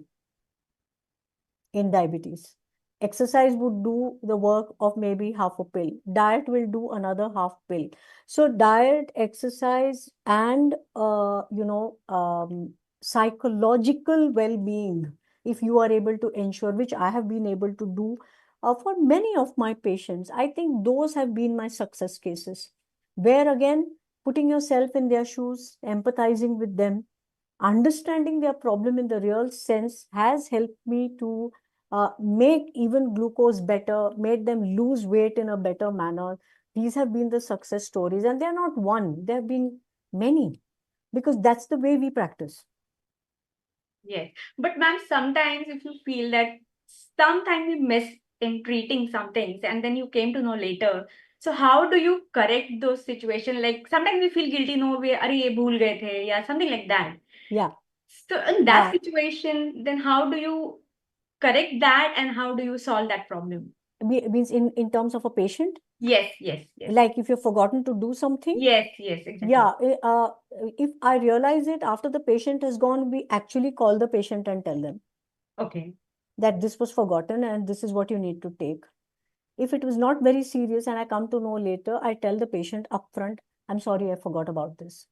in diabetes. Exercise would do the work of maybe half a pill. Diet will do another half pill. So diet, exercise, and psychological well-being, if you are able to ensure, which I have been able to do for many of my patients, I think those have been my success cases. Where again, putting yourself in their shoes, empathizing with them, understanding their problem in the real sense has helped me to make even glucose better, made them lose weight in a better manner. These have been the success stories, and they're not one, there have been many, because that's the way we practice. Yes. But ma'am, sometimes if you feel that sometimes we miss in treating some things and then you came to know later. So how do you correct those situations? Like sometimes we feel guilty, no, we are ye bhool gaye the, yeah, something like that. Yeah. So in that situation, then how do you correct that and how do you solve that problem? Means in terms of a patient? Yes, yes, yes. Like if you've forgotten to do something? Yes, yes, exactly. Yeah. If I realize it after the patient has gone, we actually call the patient and tell them. Okay. That this was forgotten and this is what you need to take. If it was not very serious and I come to know later, I tell the patient upfront, I'm sorry, I forgot about this.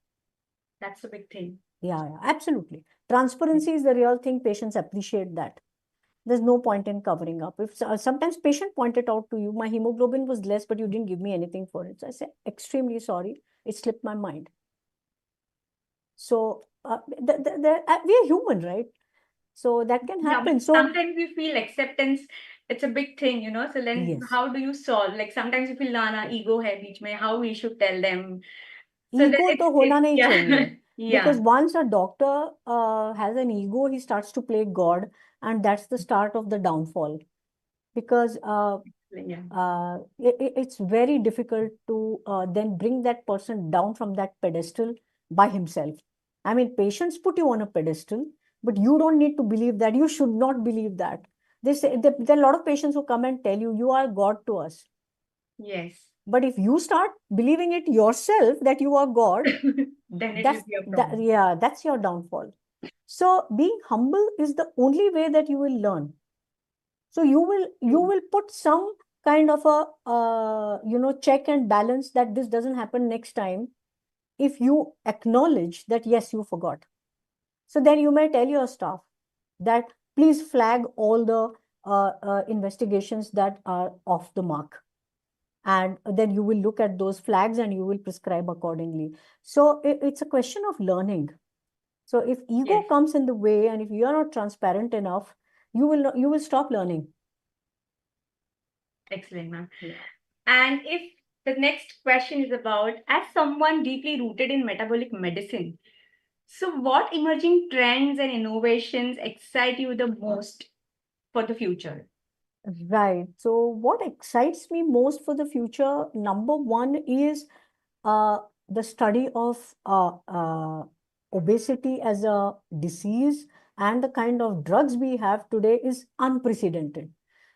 That's a big thing. Yeah, absolutely. Transparency is the real thing. Patients appreciate that. There's no point in covering up. If sometimes patient pointed out to you, my hemoglobin was less, but you didn't give me anything for it. So I say, extremely sorry. It slipped my mind. So we are human, right? So that can happen. So sometimes we feel acceptance, it's a big thing, So then yes. How do you solve? Like sometimes you feel na ego hai beech mein, how we should tell them. So Ego to hona nahi chahiye. Yeah. Because once a doctor has an ego, he starts to play God, and that's the start of the downfall. Because it's very difficult to then bring that person down from that pedestal by himself. I mean, patients put you on a pedestal, but you don't need to believe that. You should not believe that. They say there are a lot of patients who come and tell you, you are God to us. Yes. But if you start believing it yourself that you are God, then it will be a problem. That's your downfall. So being humble is the only way that you will learn. So you will put some kind of a check and balance that this doesn't happen next time if you acknowledge that yes, you forgot. So then you may tell your staff that please flag all the investigations that are off the mark, and then you will look at those flags and you will prescribe accordingly. So it's a question of learning. So if ego comes in the way and if you are not transparent enough, you will stop learning. Excellent, ma'am. Yeah. And if the next question is about, as someone deeply rooted in metabolic medicine, so what emerging trends and innovations excite you the most for the future? Right. So what excites me most for the future, number one is the study of obesity as a disease, and the kind of drugs we have today is unprecedented.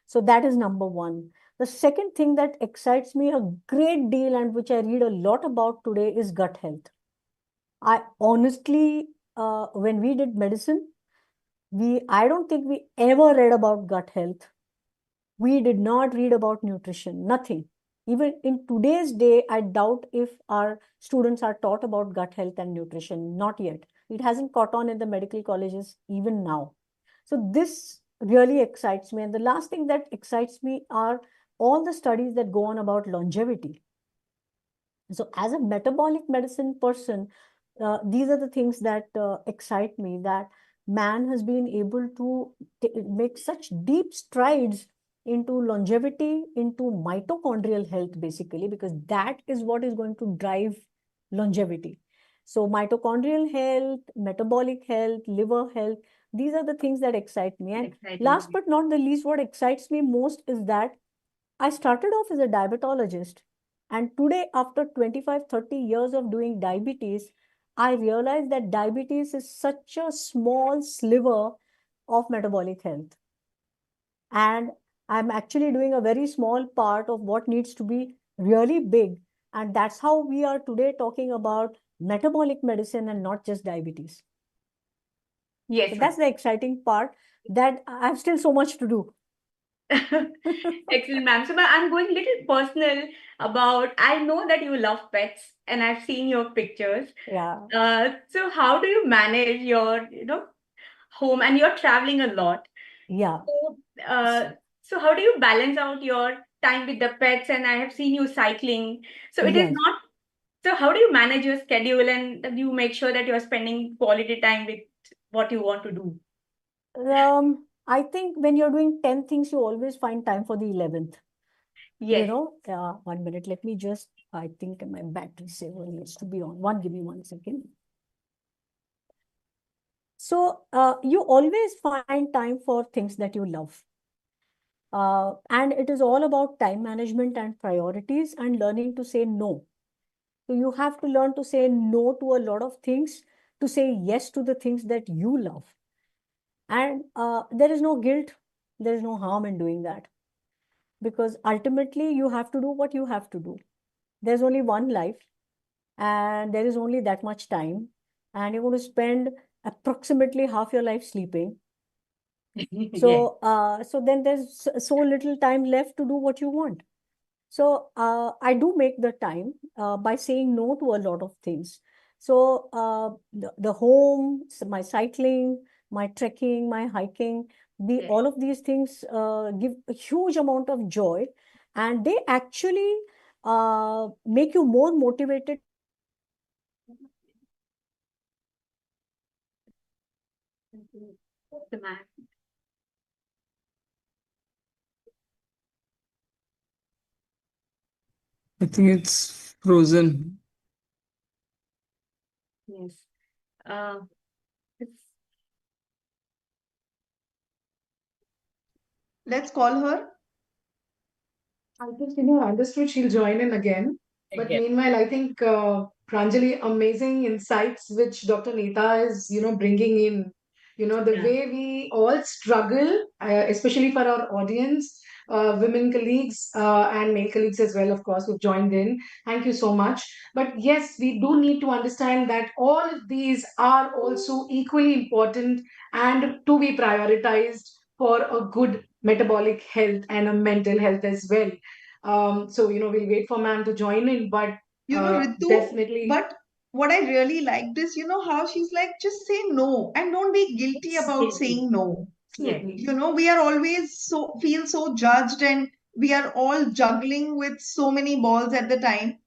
So that is number one. The second thing that excites me a great deal and which I read a lot about today is gut health. I honestly, when we did medicine, I don't think we ever read about gut health. We did not read about nutrition, nothing. Even in today's day, I doubt if our students are taught about gut health and nutrition. Not yet. It hasn't caught on in the medical colleges even now. So this really excites me. And the last thing that excites me are all the studies that go on about longevity. So as a metabolic medicine person, these are the things that excite me, that man has been able to make such deep strides into longevity, into mitochondrial health, basically, because that is what is going to drive longevity. So mitochondrial health, metabolic health, liver health, these are the things that excite me. And last but not the least, what excites me most is that I started off as a diabetologist. And today, after 25, 30 years of doing diabetes, I realized that diabetes is such a small sliver of metabolic health. And I'm actually doing a very small part of what needs to be really big. And that's how we are today talking about metabolic medicine and not just diabetes. Yes, So that's the exciting part, that I have still so much to do. excellent, ma'am. So, ma'am, I'm going a little personal about. I know that you love pets, and I've seen your pictures. Yeah. So how do you manage your, home, and you're traveling a lot? Yeah. So, so how do you balance out your time with the pets? And I have seen you cycling. So it is Yes. not. So how do you manage your schedule, and do you make sure that you're spending quality time with what you want to do? I think when you're doing 10 things, you always find time for the 11th. Yes. 1 minute, let me just, I think my battery saver needs to be on. Give me 1 second. So you always find time for things that you love. And it is all about time management and priorities and learning to say no. So you have to learn to say no to a lot of things, to say yes to the things that you love. And there is no guilt, there is no harm in doing that. Because ultimately, you have to do what you have to do. There's only one life, and there is only that much time, and you're going to spend approximately half your life sleeping. Yes. So then there's so little time left to do what you want. So I do make the time by saying no to a lot of things. So the home, my cycling, my trekking, my hiking, Yes. all of these things give a huge amount of joy, and they actually make you more motivated to do what you want. The man. I think it's frozen. Yes. Uh, it's, Let's call her. I just, understood she'll join in again. But meanwhile, I think Pranjali, amazing insights which Dr. Nita is, bringing in. The yeah. way we all struggle, especially for our audience, women colleagues and male colleagues as well, of course, who've joined in. Thank you so much. But yes, we do need to understand that all of these are also equally important and to be prioritized for a good metabolic health and a mental health as well. So, we'll wait for ma'am to join in, but Ritu, definitely. but what I really liked is, how she's like, just say no and don't be guilty about saying no. Yes. We are always feel so judged, and we are all juggling with so many balls at the time.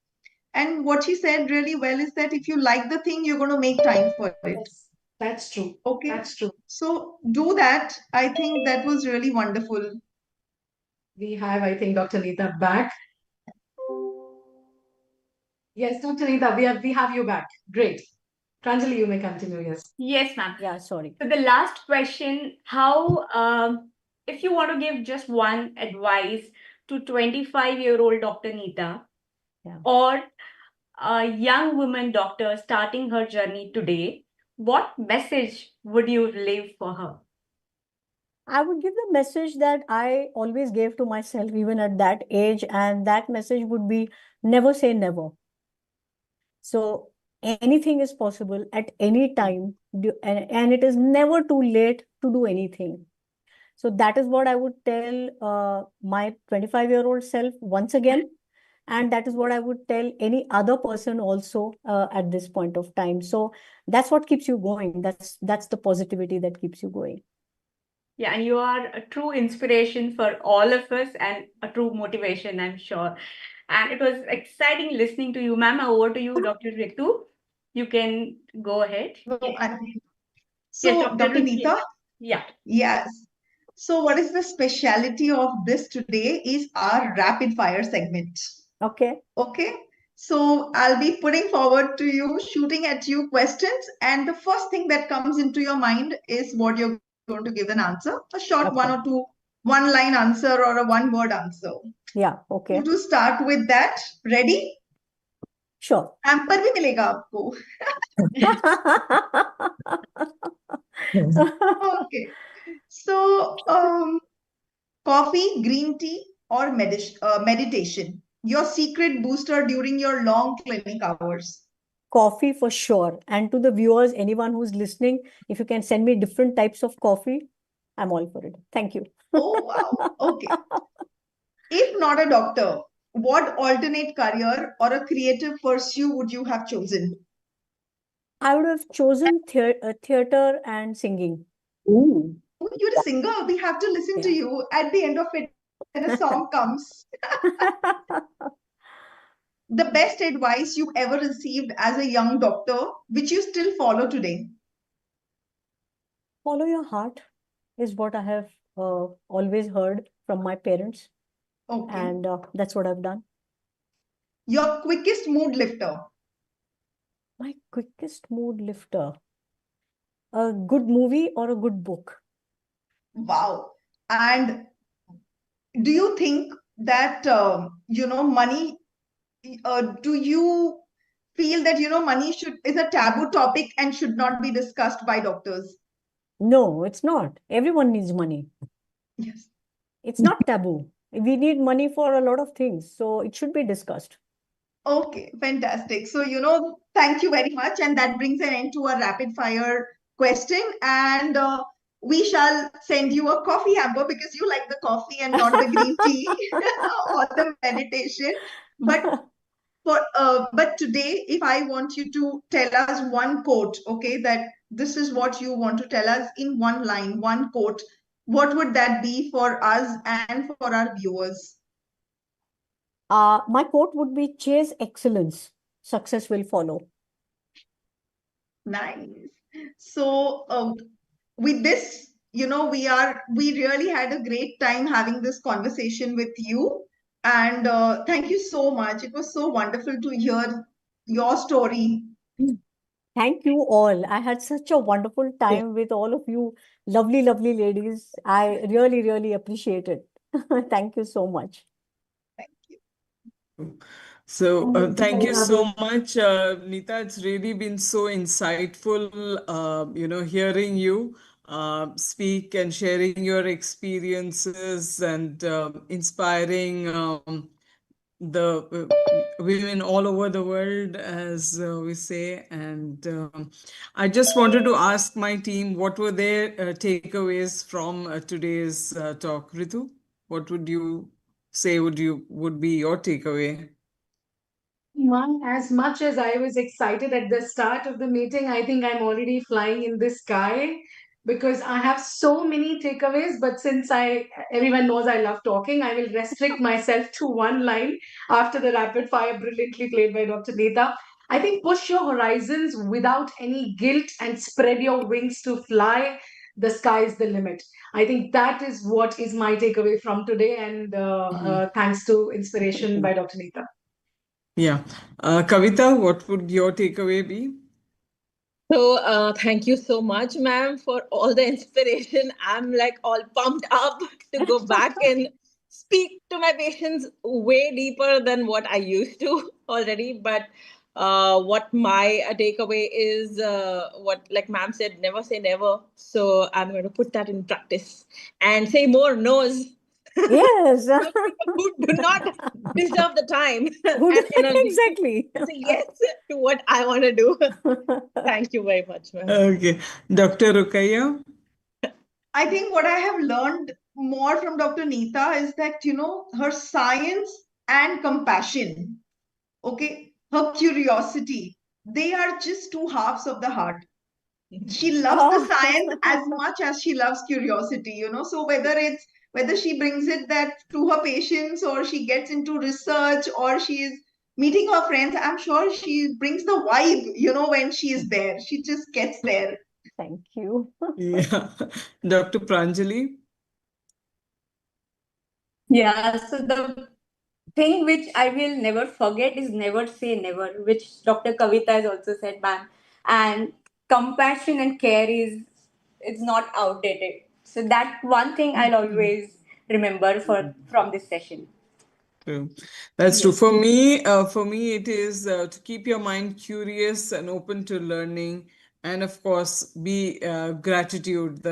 And what she said really well is that if you like the thing, you're going to make time for it. Yes, that's true. Okay. That's true. So do that. I think that was really wonderful. We have, I think, Dr. Nita back. Yes, Dr. Nita, we have you back. Great. Pranjali, you may continue. Yes. Yes, ma'am. Yeah, sorry. So the last question, how, if you want to give just one advice to 25-year-old Dr. Nita, Yeah. or a young woman doctor starting her journey today, what message would you leave for her? I would give the message that I always gave to myself, even at that age, and that message would be never say never. So anything is possible at any time, and it is never too late to do anything. So that is what I would tell my 25-year-old self once again. And that is what I would tell any other person also at this point of time. So that's what keeps you going. That's the positivity that keeps you going. Yeah, and you are a true inspiration for all of us and a true motivation, I'm sure. And it was exciting listening to you, ma'am. Over to you, Dr. Ritu. You can go ahead. No, So, Yes, Dr. Dr. Rukia. Neeta, Yeah. yes. So, what is the speciality of this today is our rapid fire segment. Okay. Okay. So, I'll be putting forward to you, shooting at you questions, and the first thing that comes into your mind is what you're going to give an answer, a short one or Okay. two, one line answer or a one word answer. Yeah. Okay. To start with that, ready? Sure. Hamper भी मिलेगा आपको. Okay. So, coffee, green tea, or meditation. Your secret booster during your long clinic hours. Coffee for sure. And to the viewers, anyone who's listening, if you can send me different types of coffee, I'm all for it. Thank you. Oh, wow. Okay. If not a doctor, what alternate career or a creative pursuit would you have chosen? I would have chosen theater and singing. Ooh. Oh, you're a singer. We have to listen to Yeah. you at the end of it when a song comes. The best advice you ever received as a young doctor, which you still follow today? Follow your heart is what I have always heard from my parents. Okay. And that's what I've done. Your quickest mood lifter? My quickest mood lifter. A good movie or a good book. Wow. And do you think that, money, do you feel that, money is a taboo topic and should not be discussed by doctors? No, it's not. Everyone needs money. Yes. It's not taboo. We need money for a lot of things, so it should be discussed. Okay, fantastic. So, thank you very much. And that brings an end to our rapid fire question. And we shall send you a coffee hamper because you like the coffee and not the green tea or the meditation. But but today, if I want you to tell us one quote, okay, that this is what you want to tell us in one line, one quote, what would that be for us and for our viewers? My quote would be chase excellence. Success will follow. Nice. So, with this, we really had a great time having this conversation with you. And thank you so much. It was so wonderful to hear your story. Thank you all. I had such a wonderful time with all of you, lovely, lovely ladies. I really, really appreciate it. Thank you so much. Thank you. So thank you so much, Neeta. It's really been so insightful, hearing you speak and sharing your experiences and inspiring the women all over the world, as we say. And I just wanted to ask my team, what were their takeaways from today's talk? Ritu, what would you say would be your takeaway? As much as I was excited at the start of the meeting, I think I'm already flying in the sky because I have so many takeaways. But since everyone knows I love talking, I will restrict myself to one line after the rapid fire brilliantly played by Dr. Neta. I think push your horizons without any guilt and spread your wings to fly. The sky is the limit. I think that is what is my takeaway from today. And thanks to inspiration by Dr. Neta. Yeah. Kavita, what would your takeaway be? So, thank you so much, ma'am, for all the inspiration. I'm like all pumped up to go back and speak to my patients way deeper than what I used to already. But what my takeaway is, what like ma'am said, never say never. So I'm going to put that in practice and say more no's. Yes. Who do not deserve the time Who and energy exactly. to say yes to what I want to do. Thank you very much, ma'am. Okay. Dr. Rukaya? I think what I have learned more from Dr. Neeta is that, her science and compassion, okay, her curiosity, they are just two halves of the heart. She loves the Oh. science as much as she loves curiosity, so whether she brings it that to her patients or she gets into research or she is meeting her friends, I'm sure she brings the vibe, when she is there. She just gets there. Thank you. Yeah. Dr. Pranjali? Yeah, so the thing which I will never forget is never say never, which Dr. Kavita has also said, ma'am. And compassion and care is it's not outdated. So that one thing I'll always remember from this session. True. That's true. Yes. For me, it is to keep your mind curious and open to learning, and of course, be gratitude.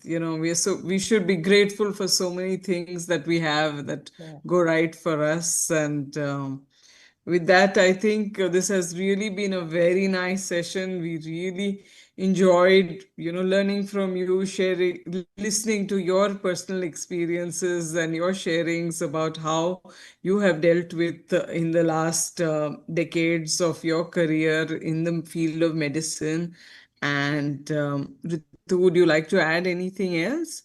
We should be grateful for so many things that we have that Yeah. go right for us, and with that, I think this has really been a very nice session. We really enjoyed, learning from you, sharing, listening to your personal experiences and your sharings about how you have dealt with in the last decades of your career in the field of medicine. And Ritu, would you like to add anything else?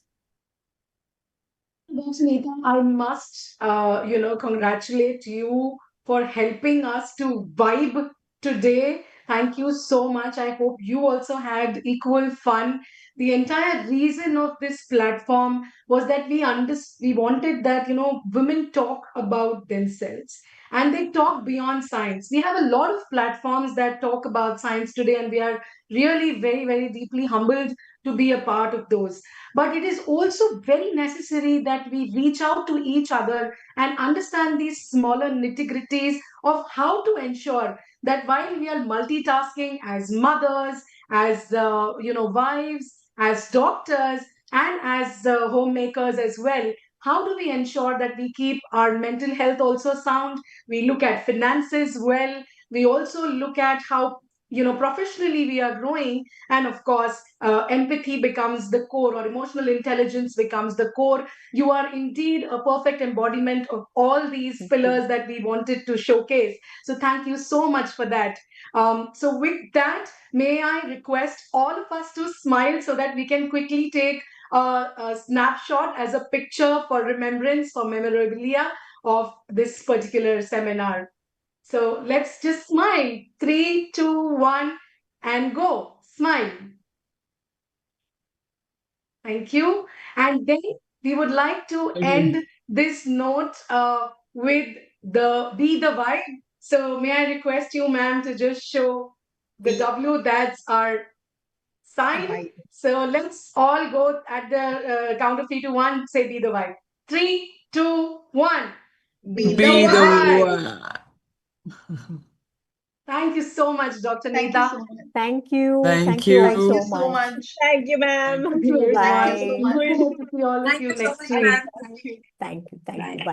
Sunita, I must, congratulate you for helping us to vibe today. Thank you so much. I hope you also had equal fun. The entire reason of this platform was that we wanted that, women talk about themselves and they talk beyond science. We have a lot of platforms that talk about science today, and we are really very, very deeply humbled to be a part of those. But it is also very necessary that we reach out to each other and understand these smaller nitty-gritties of how to ensure that while we are multitasking as mothers, as wives, as doctors, and as homemakers as well, how do we ensure that we keep our mental health also sound? We look at finances well. We also look at how professionally we are growing, and of course empathy becomes the core, or emotional intelligence becomes the core. You are indeed a perfect embodiment of all these Thank you. pillars that we wanted to showcase. So thank you so much for that. So with that, may I request all of us to smile so that we can quickly take a snapshot as a picture for remembrance, for memorabilia of this particular seminar. So let's just smile. 3, 2, 1, and go. Smile. Thank you. And then we would like to end this note with the Be the Vibe. So may I request you, ma'am, to just show the W, that's our sign. Right. So let's all go at the count of 3 to 1, say Be the Vibe. 3, 2, 1. Be the Be the vibe. one. Thank you so much, Dr. Thank you Neeta. so much. Thank you. Thank Thank you all Thank you. you so so much. much. Thank you, ma'am. Thank you very much. Thank you Bye. so much. Looking forward to see all of Thank you you so next much, week. ma'am. Thank you. Thank you. Bye. Bye.